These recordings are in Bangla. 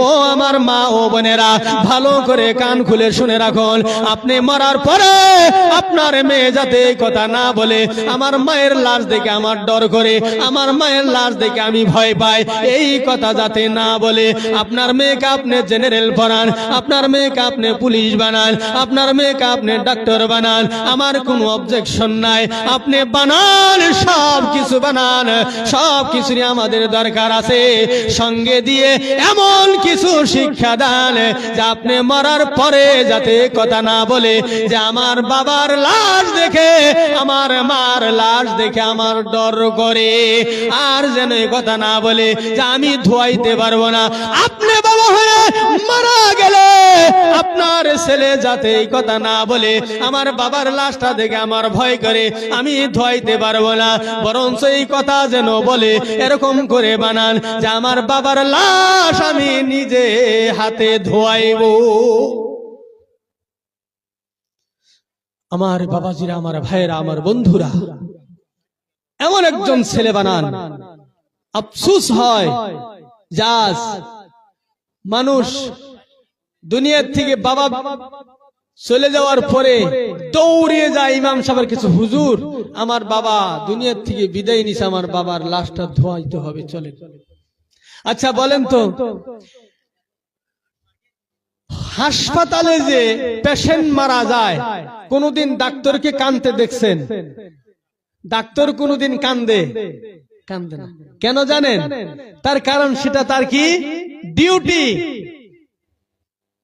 ও আমার মা ও বোনেরা, ভালো করে কান খুলে শুনে রাখুন। আপনি মরার পরে আপনার মেয়ে যাতে এই কথা না বলে, আমার মায়ের লাশ দেখে আমার ডর করে, আমার মায়ের লাশ দেখে আমি ভয় পাই, এই কথা যাতে না বলে। আপনার মেয়েকে আপনি জেনারেল বানান, আপনার মেয়েকে আপনি পুলিশ বানান, আপনার মেয়েকে আপনি ডাক্তার বানান, আমার কোনো অবজেকশন নাই। আপনি বানান, সব কিছু বানান, সব কিছুরই আমাদের দরকার আছে। সঙ্গে দিয়ে এমন কিছু শিক্ষা দেন যে আপনি মরার পরে যাতে কথা না বলে যে আমার বাবার লাশ দেখে, আমার মার লাশ দেখে আমার ডর করে, আর যেন কথা না বলে যে আমি ধোয়াইতে পারবো না। আপনি বাবা হয়ে মারা গেলে আপনার ছেলে যাতে এই কথা না বলে আমার বাবার লাশটা দেখে আমার ভয় করে, আমি ধোয়াইতে পারবো না, বরঞ্চ এই কথা যেন বলে এরকম করে বানান যে আমার বাবার লাশ আমি নিজে হাতে ধোয়াইব। আমার বাবাজিরা, আমার ভাইয়েরা, আমার বন্ধুরা, এমন একজন ছেলে বানান। আফসোস হয় জাস মানুষ দুনিয়ার থেকে বাবা চলে যাওয়ার পরে দৌড়িয়ে যায় ইমাম সাহেবের কিছু, হুজুর আমার বাবা দুনিয়ার থেকে বিদায় নিছে, আমার বাবার লাশটা ধোয়াইতে হবে, চলে। আচ্ছা বলেন তো, হাসপাতালে যে পেশেন্ট মারা যায়, কোনদিন ডাক্তারকে কাঁদতে দেখছেন? ডাক্তার কোনদিন কান্দে? কান্দে না। কেন জানেন? তার কারণ সেটা তার কি ডিউটি,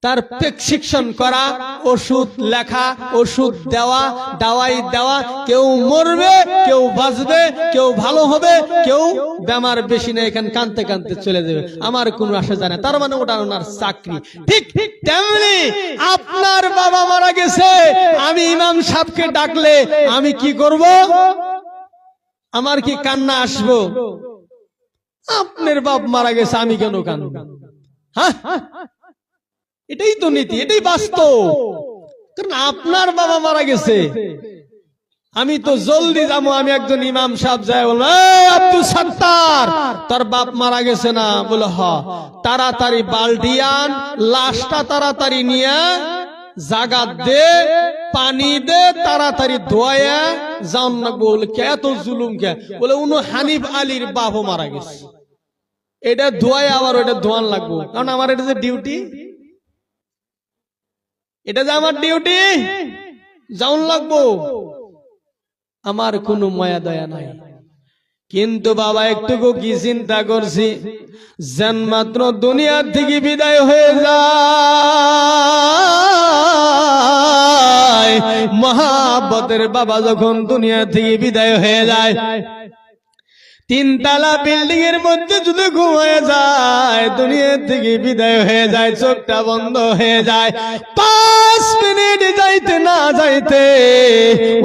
তার প্রেসক্রিপশন করা, ওষুধ লেখা, ওষুধ দেওয়া, দাওয়াই দেওয়া। কেউ মরবে, কেউ বাঁচবে, কেউ ভালো হবে, কেউ বেমার বেশি নেই, এখানে কানতে কানতে চলে যাবে, আমার কোনো আশা জানে। তার মানে ওটা ওনার চাকরি। ঠিক তেমনি আপনার বাবা মারা গেছে, আমি ইমাম সাহেবকে ডাকলে আমি কি করব? আমার কি কান্না আসবো? আপনার বাপ মারা গেছে, আমি কেন কাঁদব? হ্যাঁ, এটাই তো নীতি, এটাই বাস্তব। কারণ আপনার বাবা মারা গেছে, আমি তো জলদি যাবো। আমি একজন ইমাম সাহেব যাই বলবো, আব্দুল সত্তার তোর বাপ মারা গেছে না? বলে হ, তাড়াতাড়ি বালতি আন, লাশটা তাড়াতাড়ি নিয়ে জাগা দে, পানি দে, তাড়াতাড়ি ধোয়া যাও না। বলে কে এত জুলুম কে? বলে উনি হানিফ আলীর বাপও মারা গেছে, এটা ধোয়ায় আবার ওটা ধোয়ান লাগবো, কারণ আমার এটা যে ডিউটি, এটা যে আমার ডিউটি, যাওন লাগবো, আমার কোনো মায়া দয়া নাই। কিন্তু বাবা একটুকু কি চিন্তা করছি, যেন মাত্র দুনিয়ার থেকে বিদায় হয়ে যায়, মহাব্বতের বাবা যখন দুনিয়া থেকে বিদায় হয়ে যায়, 3 তলা বিল্ডিং এর মধ্যে যদি ঘুমিয়ে যায়, দুনিয়া থেকে বিদায় হয়ে যায়, চোখটা বন্ধ হয়ে যায়, 5 মিনিট যাইতে না যাইতে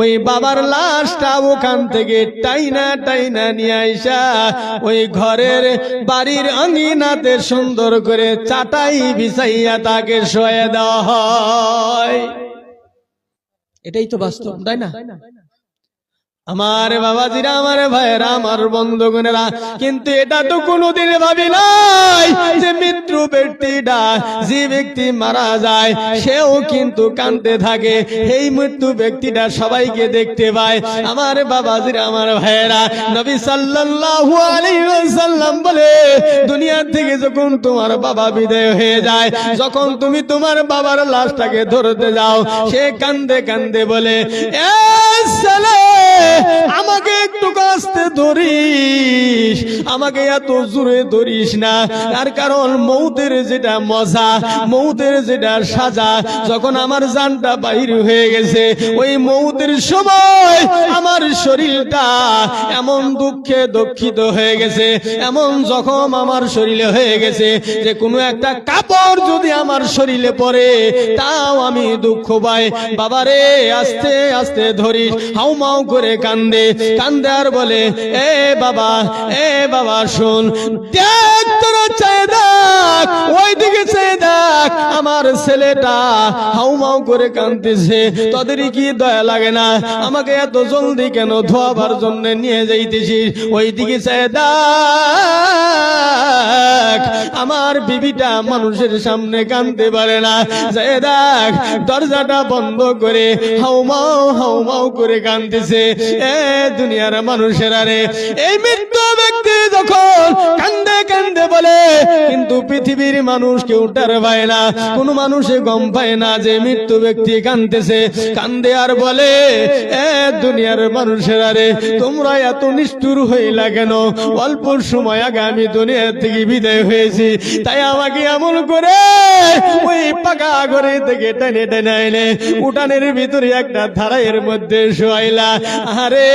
ওই বাবার লাশটা ওখান থেকে টাইনা টাইনা নিয়ে আইসা ওই ঘরের বাড়ির আঙিনাতে সুন্দর করে চাটাই বিছাইয়া তাকে শোয়ে দেওয়া হয়। এটাই তো বাস্তব, তাই না? আমার বাবাজিরা, আমার ভাইয়েরা, আমার বন্ধুগণেরা, কিন্তু এটা তো কোনোদিন ভাবি নাই যে মৃত্যু ব্যক্তিটা, যে ব্যক্তি মারা যায় সেও কিন্তু কাঁদতে থাকে, এই মৃত্যু ব্যক্তিটা সবাইকে দেখতে পায়। আমার বাবাজিরা, আমার ভাইয়েরা, নবী সাল্লাল্লাহু আলাইহি ওয়াসাল্লাম বলে, দুনিয়া থেকে যখন তোমার বাবা বিদায় হয়ে যায়, যখন তুমি তোমার বাবার লাশটাকে ধরতে যাও, সে কান্দে কান্দে বলে, এ ছেলে আমাকে একটু কাছে ধরিস, আমাকে এত জোরে ধরিস না। তার কারণ মৌতের যেটা মজা, মৌতের যেটা সাজা, যখন আমার জানটা বাহির হয়ে গেছে, ওই মৌতের সময় আমার শরীরটা এমন দুঃখে দুঃখিত হয়ে গেছে, এমন জখম আমার শরীরে হয়ে গেছে যে কোনো একটা কাপড় যদি আমার শরীরে পড়ে তাও আমি দুঃখ পাই। বাবারে আস্তে আস্তে ধরিস। হাউমাউ করে কান্দে কান্দে আর বলে, এ বাবা শোন, দেখ তোরা চেয়ে দেখ, ওই দিকে চেয়ে দেখ, আমার আমার ছেলেটা হাউমাউ করে কাঁদতেছে, তোদের কি দয়া লাগে না? আমাকে এত জলদি কেন ধোয়াবার জন্য নিয়ে যাইতেছিস? ওইদিকে চাই দেখ, আমার বিবিটা মানুষের সামনে কাঁদতে পারে না। যাই দেখ, দরজাটা বন্ধ করে হাউমাউ করে কাঁদতেছে। এ দুনিয়ার মানুষেরা রে, এই মৃত্যু ব্যক্তি যখন কান্দে কান্দে বলে, কিন্তু পৃথিবীর মানুষ কেউ টের পায় না, কোন মানুষে গম পায় না যে মৃত্যু ব্যক্তি কাঁদতেছে। কান্দে আর বলে, এ দুনিয়ার মানুষেরা রে, তোমরা এত নিষ্ঠুর হইলা কেন? অল্প সময় আগে আমি দুনিয়া থেকে বিদায় হয়েছি, তাই আমাকে এমন করে ওই পাকা ঘরে থেকে টেনে টেনে আইলে উঠানের ভিতরে একটা ধারাইয়ের মধ্যে শোয়াইলা। আরে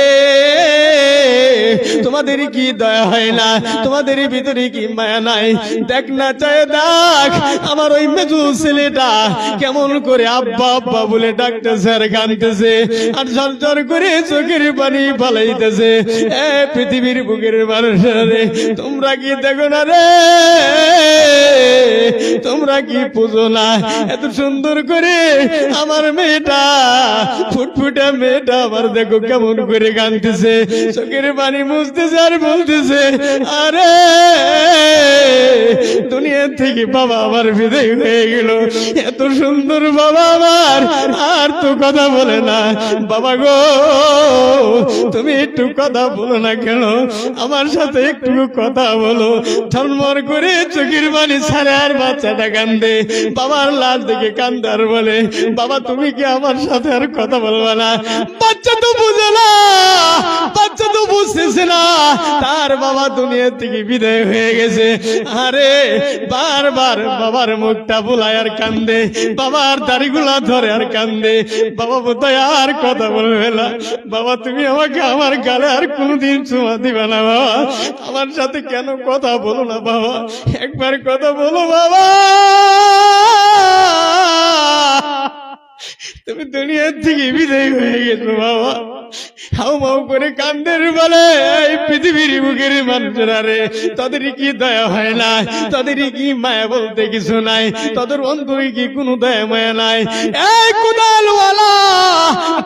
তোমাদের কি দয়া হয় না? তোমাদের ভিতরে কি মায়া নাই? দেখ না, চাই দেখ, আমার ওই মেজু ছেলেটা কেমন করে আব্বা আব্বা বলে ডাকতেছে আর কাঁদতেছে আর ঝরঝর করে চোখের পানি ফালাইতেছে। এ পৃথিবীর বুকের মানুষেরা রে, তোমরা কি দেখো না রে? তোমরা কি পুজো না? এত সুন্দর করে আমার মেয়েটা, ফুটফুটা মেয়েটা আমার দেখো কেমন করে কাঁদতেছে, চোখের পানি মুছতেছে আর বলতেছে, আরে দুনিয়া থেকে বাবা আমার বিদায় হয়ে গেল। এত সুন্দর বাবা আমার, আর তো কথা বলে না। বাবা গো, তুমি একটু কথা বলো না কেন? আমার সাথে একটু কথা বলো। ঝলমর করে চোখের পানি ছাড়ে আর বাচ্চাটা কান্দে, বাবার লাশ দেখে কান্দে আর বলে, বাবা তুমি কি আমার সাথে আর কথা বলবা না? বাচ্চা তো বুঝে না, বাচ্চা তো বুঝতেছে না তার বাবা দুনিয়া থেকে বিদায় হয়ে গেছে। আরে বারবার বাবার মুখটা বুলায় আর কান্দে, বাবার দাড়িগুলা ধরে আর কান্দে। বাবা বোধহয় আর কথা বলবে না। বাবা তুমি আমাকে আমার গালে আর কোনদিন চুমা দিবে না বাবা, আমার সাথে কেন কথা বলো না বাবা? একবার কথা বলো বাবা। তুমি দুনিয়ার থেকে বিদায় হয়ে গেছো বাবা। হাউমাউ করে কান্দের বলে, এই পৃথিবীর বুকের মানুষেরা রে, তাদের কি দয়া হয় না? তাদের কি মায়া বলতে কিছু নাই? তাদের অন্তরে কি কোনো দয়া মায়া নাই? এই কোদালওয়ালা,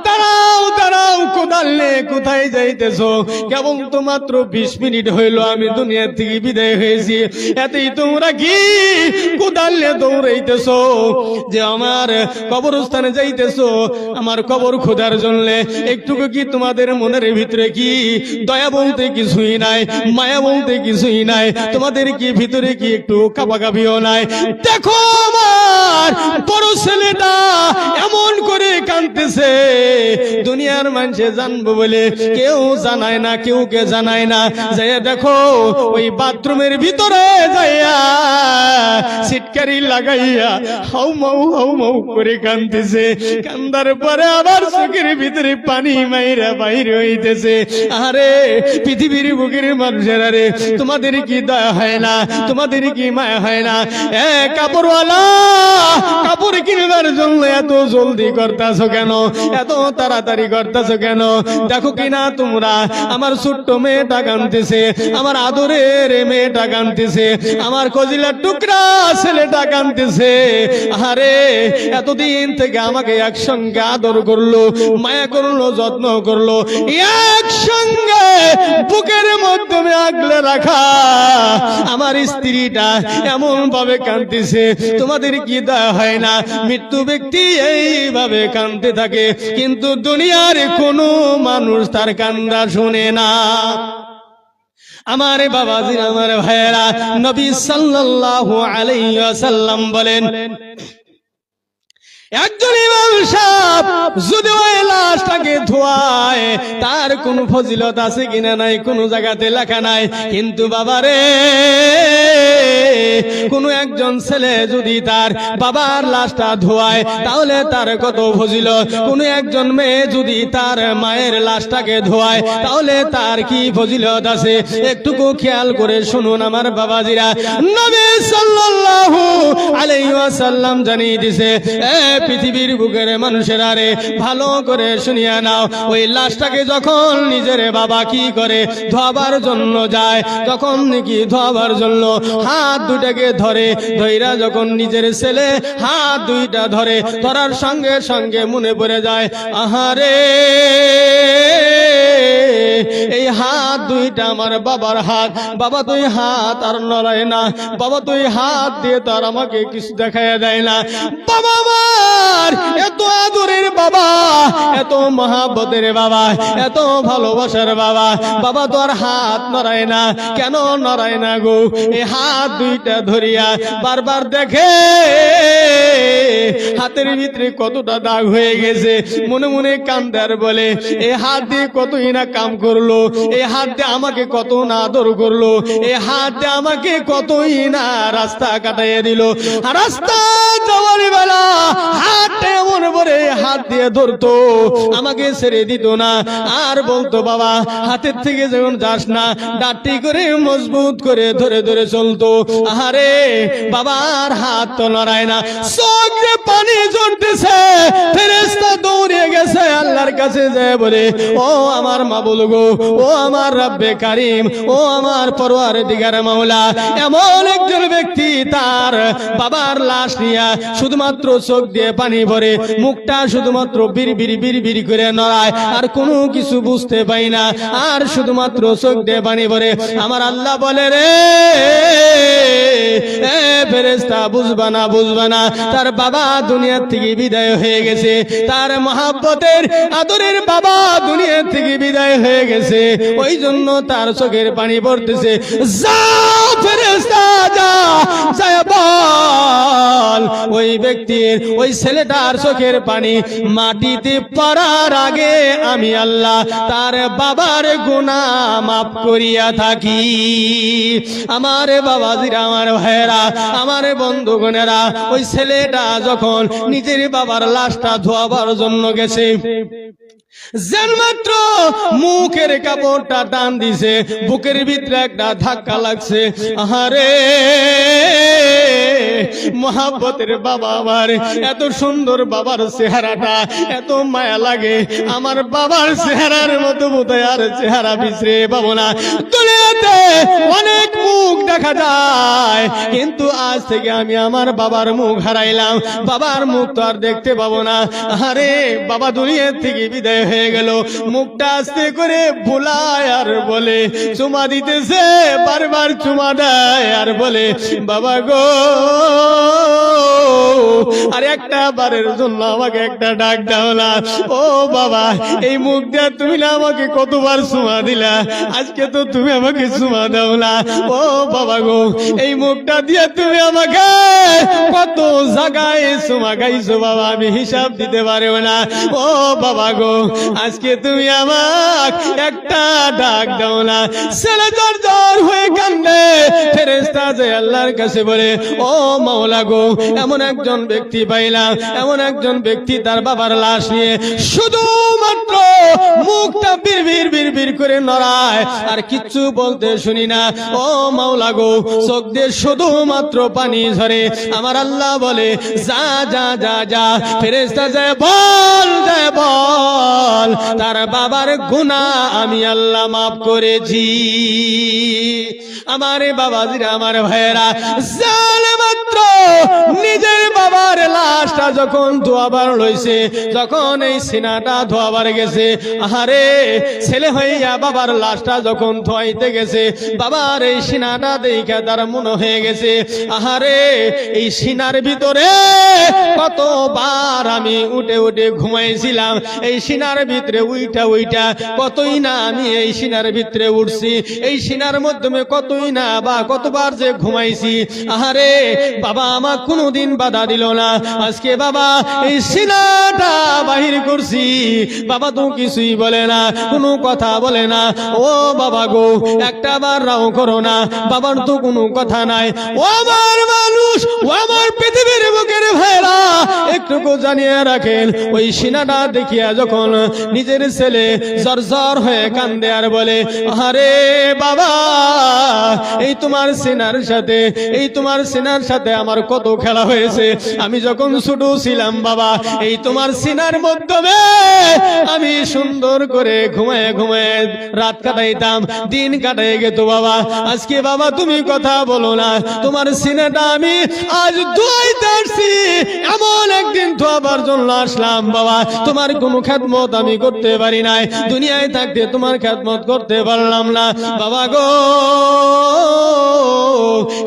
দাঁড়াও দাঁড়াও, কোদাল নে কোথায় যাইতেছো? কেবল তো মাত্র 20 মিনিট হইলো আমি দুনিয়ার থেকে বিদায় হয়েছি, এতেই তোমরা কি কোদাল নিয়ে দৌড়াইতেছো যে আমার কবরস্থানে যাইতেছো আমার কবর খোদার জন্য? একটুকু কি তোমাদের মনের ভিতরে কি দয়া বলতে কিছুই নাই, মায়া বলতে কিছুই নাই? তোমাদের কি ভিতরে কি একটু কাঁপাকাঁপিও নাই? দেখো আমার বড় ছেলেটা এমন করে কাঁদতেছে, দুনিয়ার মানুষে জানবো বলে কেউ জানায় না, কেউ কে জানায় না। যাইয়া দেখো ওই বাথরুমের ভিতরে যাইয়া সিটকারি লাগাইয়া হাউমাউ করে কাঁদতেছে। কান্দার পরে আবার চোখের ভিতরে পানি মাইরা বাইরে হইতেছে। আরে পৃথিবীর বুকের মানুষেরা রে, তোমাদের কি দয়া হয় না? তোমাদের কি মায়া হয় না? এ কাপড়ওয়ালা, কাপড় কিনবার জন্য এত জলদি করতেছো কেন? এত তাড়াতাড়ি করতেছো কেন? দেখো কিনা তোমরা আমার ছোট্ট মেয়েটা কাঁদতেছে, আমার আদরের মেয়েটা কাঁদতেছে, আমার কজিলার টুকরা ছেলেটা কাঁদতেছে। আরে এতদিন থেকে আমাকে একসঙ্গে আদর করলো, মায়া করলো, যত্ন করলো, একসঙ্গে বুকের মাধ্যমে আগলে রাখা আমার স্ত্রীটা এমন ভাবে কাঁদতেছে। তোমাদের কি দয়া হয় না? মৃত্যু ব্যক্তি এইভাবে কাঁদতে থাকে, কিন্তু দুনিয়ার কোনো মানুষ তার কান্না শুনে না। আমার বাবাজি, আমার ভাইয়েরা, নবী সাল্লাল্লাহু আলাইহি ওয়াসাল্লাম বলেন, একজন ইমাম সাহেব যদি ওই লাশটাকে ধোয়ায় তার কোন ফজিলত আছে কিনা নাই কোন জায়গাতে লেখা নাই, কিন্তু বাবারে কোন একজন ছেলে যদি তার বাবার লাশটা ধোয়ায় তাহলে তার কত ফজিলত। কোন একজন মেয়ে যদি তার মায়ের লাশটাকে ধোয়ায় তাহলে তার কি ফজিলত আছে, একটুকু খেয়াল করে শুনুন আমার বাবাজিরা। নবী সাল্লাল্লাহু আলাইহি ওয়াসাল্লাম জানিয়ে দিছে, এ পৃথিবীর বুকের মানুষেরা রে, ভালো করে শুনিয়া নাও, ওই লাশটাকে যখন নিজের বাবা কি করে ধোয়াবার জন্য যায়, যখন নাকি ধোয়াবার জন্য হাত দুটাকে ধরে, ধইরা যখন নিজের ছেলে হাত দুইটা ধরে, ধরার সঙ্গে সঙ্গে মনে পড়ে যায়, আহারে এই হাত দুইটা আমার বাবার হাত, বাবা তুই হাত আর নড়ায় না, বাবা তুই হাত দিয়ে তার আমাকে কিছু দেখায় দেয় না, বাবা আমার এত আদরের বাবা, এত মহাব্বতের বাবা, এত ভালোবাসার বাবা, বাবা তো আর হাত নড়ায় না, কেন নড়ায় না গো? এই হাত দুইটা ধরিয়া বারবার দেখে হাতের ভিতরে কতটা দাগ হয়ে গেছে, মনে মনে কান্দার বলে, এই হাত দিয়ে কতই না কাম করলো, এই হাত দিয়ে আমাকে কত না আদর করলো, এই হাত দিয়ে আমাকে কতই না রাস্তা কাটাইয়া দিল, আর রাস্তা যাওয়ার বেলা হাতটা এমন করে হাত দিয়ে ধরতো, আমাকে ছেড়ে দিত না, আর বলতো বাবা হাতের থেকে যখন যাস না, ডাটি করে মজবুত করে ধরে ধরে চলতো, আহারে বাবার হাত তো নড়ায় না, চোখ যে পানি ঝরতেছে, ফেরেশতা দৌড়ে গেছে আল্লাহর কাছে যায় বলে, ও আমার মাবুদ গো, ও আমার রব্বে কারীম, ও আমার পরওয়ারদিগার মাওলা, এমন একজন ব্যক্তি তার বাবার লাশ নিয়া শুধুমাত্র চোখ দিয়ে পানি ভরে, মুখটা শুধুমাত্র বিড়বিড় বিড়বিড় করে নড়ায়, আর কোনো কিছু বুঝতে পাই না, আর শুধুমাত্র চোখ দিয়ে পানি ভরে। আমার আল্লাহ বলে, রে এ ফেরেশতা, বুঝবা না বুঝবা না, তার বাবা দুনিয়া থেকে বিদায় হয়ে গেছে, তার মহাব্বতের আদরের বাবা দুনিয়া থেকে বিদায় হয়ে গেছে, ওই জন্য তার চোখের পানি পড়তেছে। যা ফেরেশতা যা, যায় বল ওই ব্যক্তির, ওই ছেলেটার চোখের পানি মাটিতে পড়ার আগে আমি আল্লাহ তার বাবার গুনাহ মাফ করিয়া থাকি। আমার বাবাজিরা, আমার ভাইয়েরা, আমার বন্ধুগণেরা, ওই ছেলেটা যখন নিজের বাবার লাশটা ধোয়াবার জন্য গেছে, যেন মাত্র মুখের কাপড়টা টান দিছে, বুকের ভিতরে একটা ধাক্কা লাগছে, আহারে মহাব্বতের বাবা, আমার এত সুন্দর বাবার চেহারাটা, এত মায়া লাগে, আমার বাবার চেহারার মতো বোধহয় আর চেহারা বিছরে পাবো না। দুনিয়াতে অনেক মুখ দেখা যায়, কিন্তু আজ থেকে আমি আমার বাবার মুখ হারাইলাম, বাবার মুখ তো আর দেখতে পাবো না। আরে বাবা দুনিয়া থেকে বিদায় হয়ে গেল, মুখটা আস্তে করে ভুলায় আর বলে, চুমা দিতেছে, বারবার চুমা দেয় আর বলে, বাবা গো, আর একটা বারের জন্য আমাকে একটা ডাক দাও না। ও বাবা, এই মুখ দিয়ে তুমি না আমাকে কতবার চুমা দিলা, আজকে তো তুমি আমাকে চুমা দাও না। ও বাবা গো, এই মুখটা দিয়ে তুমি আমাকে কত জায়গায় চুমা খাইছো বাবা, আমি হিসাব দিতে পারব না। ও বাবা গো, আজকে তুমি আমাক একটা ডাক দাও না। ছেলে জোর জোর হয়ে কান্দে, ফেরেশতা যে আল্লাহর কাছে বলে, ও মাওলা গো, এমন একজন ব্যক্তি পাইলাম, এমন একজন ব্যক্তি তার বাবার লাশ নিয়ে শুধুমাত্র মুখটা বিড়বিড় বিড়বিড় করে নড়ায়, আর কিচ্ছু বলতে শুনি না। ও মাওলা গো, চোখ দিয়ে শুধুমাত্র পানি ঝরে। আমার আল্লাহ বলে, যা যা যা যা, ফেরেশতা যায় বল, যায় বল, তার বাবার গুনাহ আমি আল্লাহ মাফ করেছি। আমার বাবাজিরা, আমার ভাইয়েরা, জানে মাত্র নিজের বাবার লাশটা যখন ধোয়াবার লইছে, যখন এই সিনাটা ধোয়াবার গেছে, আহারে ছেলে হইয়া বাবার লাশটা যখন ধোয়াইতে গেছে, বাবার এই সিনাটা দেখে তার মনে হয়ে গেছে, আহারে এই সিনার ভিতরে কতবার আমি উঠে উঠে ঘুমাইছিলাম, এই সিনার ভিতরে উইটা উইটা কতই না আমি এই সিনার ভিতরে উঠছি, এই সিনার মাধ্যমে কতই না বা কতবার যে ঘুমাইছি। আহারে বাবা আমার কোনোদিন বাধা দিল না, আজকে বাবা এই সিনাটা বাহির করছি, বাবা তো কিছুই বলে না, কোনো কথা বলে না। ও বাবা গো, একটা বার রাও করো না, বাবার তো কোনো কথা নাই। ও আমার মানুষ, ও আমার পৃথিবীর বুকের ভাইরা, একটু একটুকু জানিয়ে রাখেন, ওই সিনাটা দেখিয়া যখন নিজের ছেলে জর্জর হয়ে কান্দে আর বলে, আরে বাবা, এই তোমার সিনার সাথে আমার কত খেলা হয়েছে। আমি যখন ছোট ছিলাম বাবা, এই তোমার সিনার মাধ্যমে আমি সুন্দর করে ঘুমায় ঘুমায় রাত কাটাইতাম, দিন কাটাই গেত বাবা। আজকে বাবা তুমি কথা বলো না, তোমার সিনাটা আমি আজ ধুইতে আসছি, এমন একদিন ধোয়াবার জন্য আসলাম বাবা। তোমার কোনো খেদমত আমি করতে পারি নাই, দুনিয়ায় থাকতে তোমার খেদমত করতে পারলাম না বাবা গো।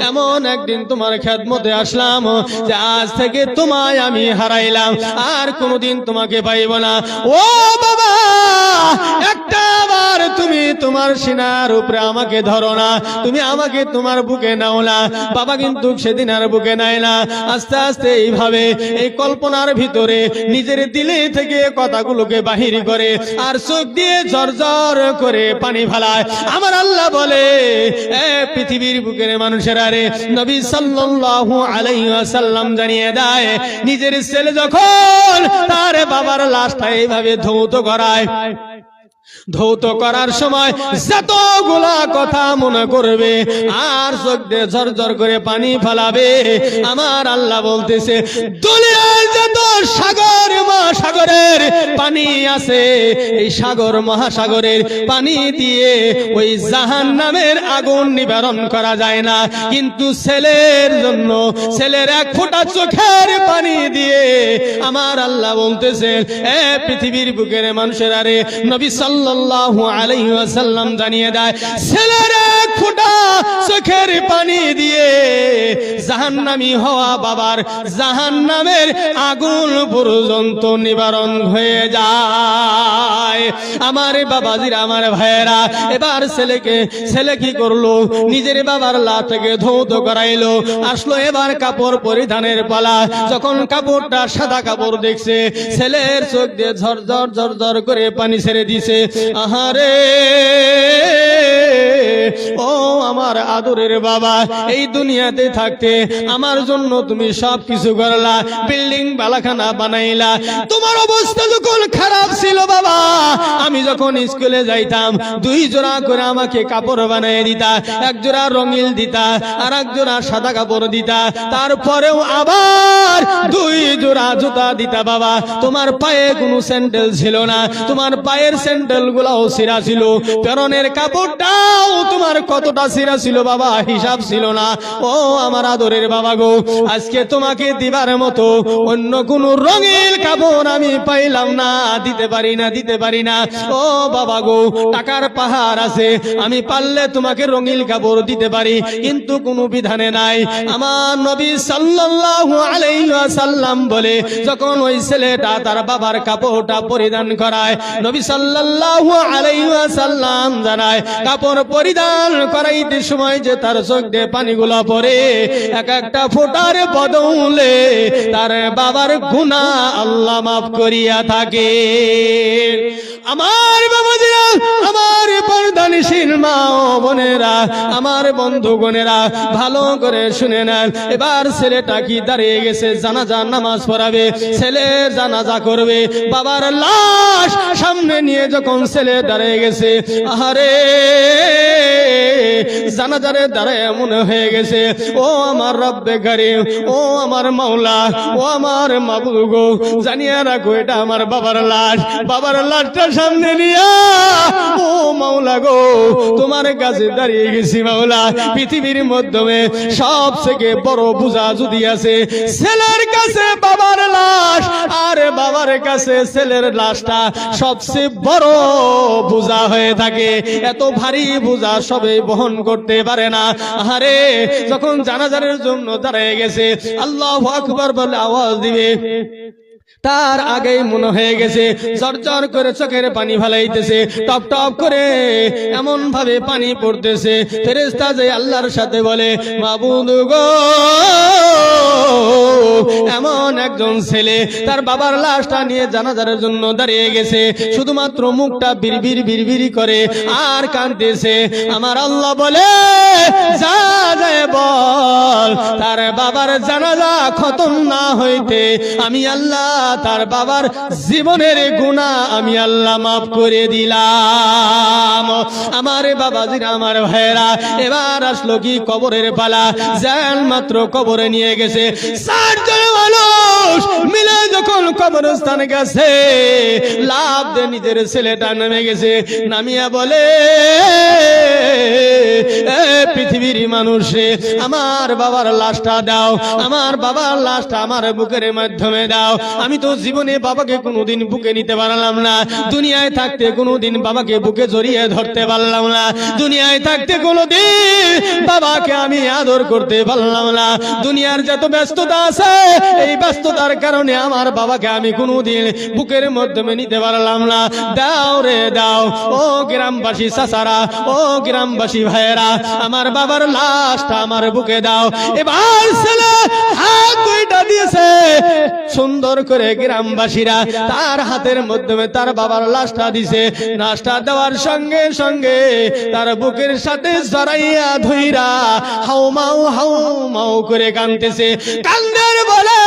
এমন একদিন তোমার খেদমতে আসলাম যে আজ থেকে তোমায় আমি হারাইলাম, আর কোনোদিন তোমাকে পাইব না। ও বাবা, একটা বার তুমি তোমার সিনার উপরে আমাকে ধরো না, তুমি আমাকে তোমার বুকে নাও না বাবা। কিন্তু সেদিন আর বুকে নেয় না, আস্তে আস্তে এইভাবে এই কল্পনার ভিতরে নিজের দিলে থেকে কথাগুলোকে বাহির করে আর চোখ দিয়ে ঝরঝর করে পানি ফেলায়। আমার আল্লাহ বলে, এ পৃথিবীর বুকের মানুষেরা রে, নবী সাল্লাল্লাহু আলাইহি ওয়াসাল্লাম জানিয়ে দেয়, নিজের ছেলে যখন তার বাবার লাশটা এইভাবে ধৌত করায়, ধৌত করার সময় যতগুলা কথা মনে করবে আর চোখ দিয়ে ঝরঝর করে পানি ফেলাবে, আমার আল্লাহ বলতেছে, দুনিয়ার যত সাগর মহাসাগরের পানি আছে, এই সাগর মহাসাগরের পানি দিয়ে ওই জাহান্নামের আগুন নিবারণ করা যায় না, কিন্তু ছেলের জন্য, ছেলের এক ফোঁটা চোখের পানি দিয়ে আমার আল্লাহ বলতেছে, এ পৃথিবীর বুকের মানুষেরা রে, নবী সাল্লাল্লাহু আলাইহি ওয়াসাল্লাম জানিয়ে দেয়, ছেলের এক ফোঁটা চোখের পানি দিয়ে জাহান্নামী হওয়া বাবার জাহান্নামের আগুন পর্যন্ত নিবারণ হয়ে যায়। আমার বাবাজিরা, আমার ভাইয়েরা, এবার ছেলে কি করলো, নিজের বাবার লাশ থেকে ধৌত করাইলো, আসলো এবার কাপড় পরিধানের পালা। যখন কাপড়টা সাদা কাপড় দেখছে, ছেলের চোখ দিয়ে ঝরঝর ঝরঝর করে পানি ছেড়ে দিছে। আহারে, ও আমার আদরের বাবা, এই দুনিয়াতে থাকতে আমার জন্য তুমি সব কিছু করলা, বিল্ডিং বালাখানা বানাইলা। তোমার অবস্থা যখন খারাপ ছিল বাবা, আমি যখন স্কুলে যাইতাম 2 জোড়া করে আমাকে কাপড় বানিয়ে দিতা, 1 জোড়া রঙিন দিতা আর 1 জোড়া সাদা কাপড় দিতা, তারপরেও আবার 2 জোড়া জুতা দিতা বাবা। তোমার পায়ে কোনো স্যান্ডেল ছিল না, তোমার পায়ের স্যান্ডেল গুলাও ছিঁড়া ছিল, পেরনের কাপড়টাও তোমার কতটা ছিঁড়া ছিল বাবা, হিসাব ছিল না। ও আমার আদরের বাবা গো, আজকে তোমাকে দিবার মতো অন্য কোন রঙিন কাপড় আমি পাইলাম না, দিতে পারি না। ও বাবা গো, টাকার পাহাড় আছে, আমি পারলে তোমাকে রঙিন কাপড় দিতে পারি, কিন্তু কোনো বিধানে নাই। আমার নবী সাল্লাল্লাহু আলাইহি ওয়াসাল্লাম বলে, যখন ওই ছেলেটা তার বাবার কাপড়টা পরিধান করায়, নবী সাল্লাল্লাহু আলাইহি ওয়াসাল্লাম জানায়, কাপড় পরিধান করাইতে সময় যে তার চোখ দিয়ে পানিগুলো পড়ে, এক একটা ফোঁটার বদলে তার বাবার গুনাহ আল্লাহ মাফ করিয়া থাকে। আমার বাবাজিরা, আমার পর্দানিশীল মা ও বোনেরা, আমার বন্ধুগণেরা, ভালো করে শুনে নেন। এবার ছেলেটা কি দাঁড়িয়ে গেছে, জানাজা নামাজ পড়াবে, ছেলে জানাজা করবে, বাবার লাশ সামনে নিয়ে যখন ছেলে দাঁড়িয়ে গেছে, আহারে, জানাজারে দাঁড়ায় মনে হয়ে গেছে, ও আমার রব্বে কারীম, ও আমার মাওলা, ও আমার মাবুদ গো, জানিয়ে রাখো এটা আমার বাবার লাশ। বাবার লাশটা সামনে নিয়া, ও মাওলা গো, তোমার কাছে দাঁড়িয়ে গেছি মাওলা। পৃথিবীর মাধ্যমে সবথেকে বড় বোঝা যদি আছে, ছেলের কাছে বাবার লাশ, আর বাবার কাছে ছেলের লাশটা সবচেয়ে বড় বোঝা হয়ে থাকে। এত ভারী বোঝা সবে বহন করতে পারে না। আরে যখন জানাজারের জন্য দাঁড়িয়ে গেছে, আল্লাহু আকবার বলে আওয়াজ দিবে, তার আগেই মনে হয়ে গেছে জর্জর করে চোখের পানি ফেলাইতেছে, টপ টপ করে এমন ভাবে পানি পড়তেছে। ফেরেশতা যে আল্লাহর সাথে বলে, মাবুদ গো, এমন একজন ছেলে তার বাবার লাশটা নিয়ে জানাজার জন্য দাঁড়িয়ে গেছে, শুধুমাত্র মুখটা বিড়বিড় বিড়বিড় করে আর কাঁদতেছে। আমার আল্লাহ বলে, যা যায় বল তার বাবার জানাজা খতম না হইতে আমি আল্লাহ তার বাবার জীবনের গুনাহ আমি আল্লাহ মাফ করে দিলাম। আমার বাবাজিরা, আমার ভাইরা, এবার আসলো কি কবরের পালা। জান মাত্র কবরে নিয়ে গেছে। 60 জন মানুষ মিলে যখন কবরস্থানে গেছে, লাভ দিয়ে নিজের ছেলেটা নেমে গেছে। নামিয়া বলে, পৃথিবীর মানুষ, আমার বাবার লাশটা দাও, আমার বাবার লাশটা আমার বুকের মাধ্যমে দাও। আমি তো জীবনে বাবাকে কোনোদিন বুকে নিতে পারলাম না, দুনিয়ায় থাকতে কোনোদিন বাবাকে বুকে জড়িয়ে ধরতে পারলাম না, দুনিয়ায় থাকতে কোনোদিন বাবাকে আমি আদর করতে পারলাম না। দুনিয়ার যত ব্যস্ততা আছে, এই ব্যস্ততার কারণে আমার বাবাকে আমি কোনোদিন বুকের মাধ্যমে নিতে পারলাম না। দাও রে দাও, ও গ্রামবাসী চাচারা, ও গ্রামবাসী ভাইয়েরা, আমার বাবার লাশটা আমার বুকে দাও। এবার ছেলে হাত দুইটা দিয়েছে, সুন্দর করে গ্রামবাসীরা তার হাতের মাধ্যমে তার বাবার লাশটা দিছে। লাশটা দেওয়ার সঙ্গে সঙ্গে তার বুকের সাথে জড়াইয়া ধইরা হাউ মাউ করে কাঁদতেছে। কান্দের বলে,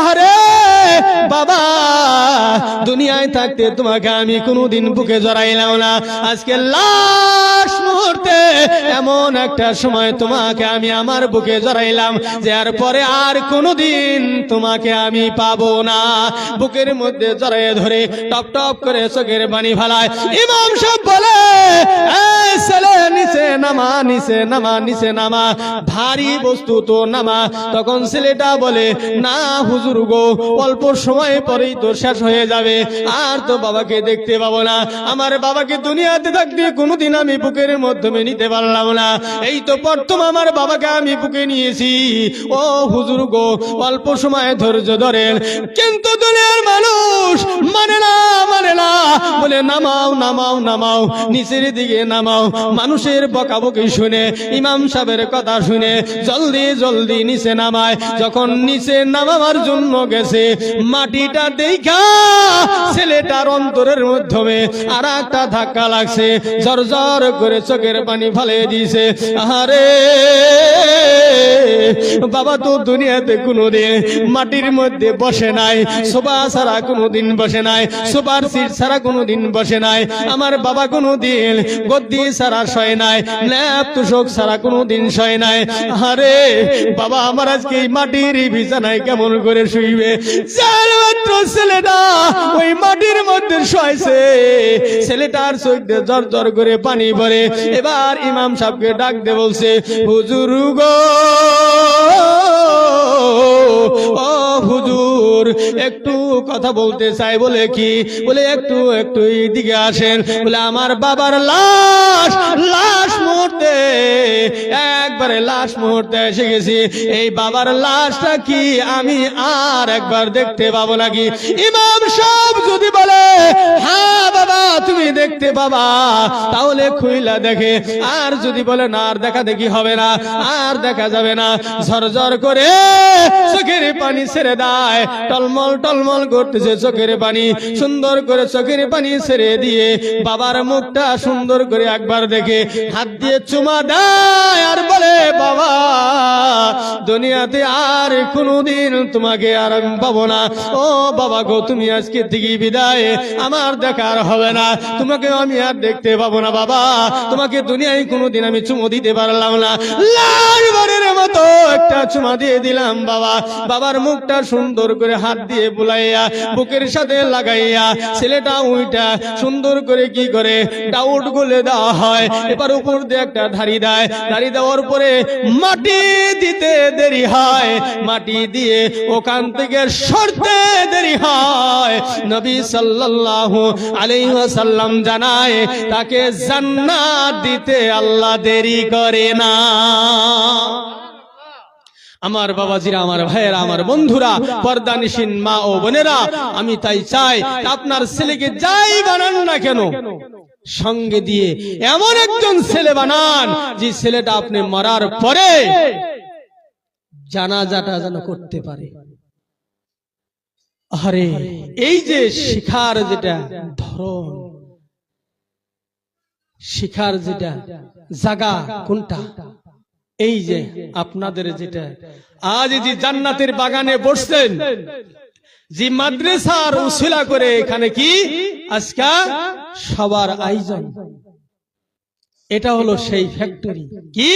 আরে বাবা, দুনিয়ায় থাকতে তোমাকে আমি কোনোদিন বুকে জড়াইলাম না, আজকে লাশ মুহূর্তে এমন একটা সময় তোমাকে আমি আমার বুকে জড়াইলাম, যার পরে আর কোনোদিন তোমাকে আমি পাবো না। বুকের মধ্যে জড়াইয়ে ধরে টপ টপ করে চোখের পানি ফেলায়। ইমাম সাহেব বলে, এই ছেলে নিচে নামা, নিচে নামা, নিচে নামা, ভারী বস্তু তো নামা। তখন ছেলেটা বলে, না হুজুর গো, অল্প সময় পরেই তো শেষ হয়ে যাবে, আর তো বাবাকে দেখতে পাবো না। আমার বাবাকে দুনিয়াতে থাকতে কোনোদিন আমি বুকের মাধ্যমে নিতে পারলাম না, এই তো প্রথম আমার বাবাকে আমি বুকে নিয়েছি। ও হুজুর গো, অল্প সময় ধৈর্য ধরেন। কিন্তু দুনিয়ার মানুষ মানে না, মানে না, বলে নামাও নামাও নামাও, নিচের দিকে নামাও। মানুষের বকাবকি শুনে, ইমাম সাহেবের কথা শুনে জলদি জলদি নিচে নামায়। যখন নিচে নামাবার জন্য গেছে, মাটিটা দেখা ছেলেটার অন্তরের মাধ্যমে আর একটা ধাক্কা লাগছে, জর জর করে চোখের পানি ফালিয়ে দিয়েছে। আরে বাবা তো দুনিয়াতে কোনোদিন মাটির মধ্যে বসে নাই, সোফা ছাড়া কোনোদিন বসে নাই, সোফার সিট ছাড়া কোনোদিন বসে নাই। আমার বাবা কোনোদিন গদ্দি ছাড়া শয় নাই, ল্যাপ তুষক ছাড়া কোনোদিন শয় নাই। আরে বাবা, আমার আজকে এই মাটির বিছানায় কেমন করে শুইবে? চার মাত্র ছেলেটা ওই মাটির মধ্যে শোয়াইছে, ছেলেটার চোখ দিয়ে জর জর করে পানি পড়ে। এবার ইমাম সাহেবকে ডাক দিয়ে বলছে, হুজুর গো, ও হুজুর, একটু কথা বলতে চাই। বলে কি? বলে একটু একটু এইদিকে আসেন। বলে আমার বাবার লাশ, লাশ মুহূর্তে, একবারে লাশ মুহূর্তে এসে গেছি। এই বাবার লাশটা কি আমি আর একবার দেখতে পাবো নাকি? ইমাম সাহেব যদি বলে হ্যাঁ বাবা তুমি দেখতে পাবা, তাহলে খুইলা দেখে। আর যদি বলে না, আর দেখা দেখি হবে না, আর দেখা যাবে না, ঝরঝর করে চোখের পানি ছেড়ে দেয়। টলমল টলমল করতেছে চোখের পানি, সুন্দর করে চোখের পানি ছেড়ে দিয়ে বাবার মুখটা সুন্দর করে একবার দেখে হাত দিয়ে চুমা দেয় আর বলে, বাবা দুনিয়াতে আর কোনোদিন তোমাকে আর আমি পাবো না। ও বাবা গো, তুমি আজকে থেকে বিদায়, আমার দেখার হবে না, তোমাকে আমি আর দেখতে পাবো না। বাবা তোমাকে দুনিয়ায় কোনোদিন আমি চুমো দিতে পারলাম না, লালবারের মতো একটা চুমা দিয়ে দিলাম বাবা। বাবার মুখটা সুন্দর করে হাত দিয়ে বুলাইয়া বুকের সাথে লাগাইয়া ছেলেটা উইটা সুন্দর করে কি করে ডাউট গুলে দেওয়া হয়। এবার উপর দিয়ে একটা ধাড়ি দেয়, ধাড়ি দেওয়ার পরে মাটি দিতে দেরি হয়, মাটি দিয়ে ওখান থেকে সরতে দেরি হয়। নবী সাল্লাল্লাহু আলাইহি ওয়াসাল্লাম জানায়, তাকে জান্নাত দিতে আল্লাহ দেরি করে না। আমার বাবাজিরা, আমার ভাইয়েরা, আমার বন্ধুরা, পর্দানিশীন মা ও বোনেরা, আমি তাই চাই আপনার ছেলেকে যাই বানান না কেন, সঙ্গে দিয়ে এমন একজন ছেলে বানান যে ছেলেটা আপনি মরার পরে জানাজাটা যেন করতে পারে। আরে এই যে শিখার যেটা ধরন, শিখার যেটা জায়গা কোনটা, এই যে আপনাদের যেটা আজ যে জান্নাতের বাগানে বসছেন, যে মাদ্রাসার উসিলা করে এখানে কি আজকে সবার আয়োজন, এটা হলো সেই ফ্যাক্টরি। কি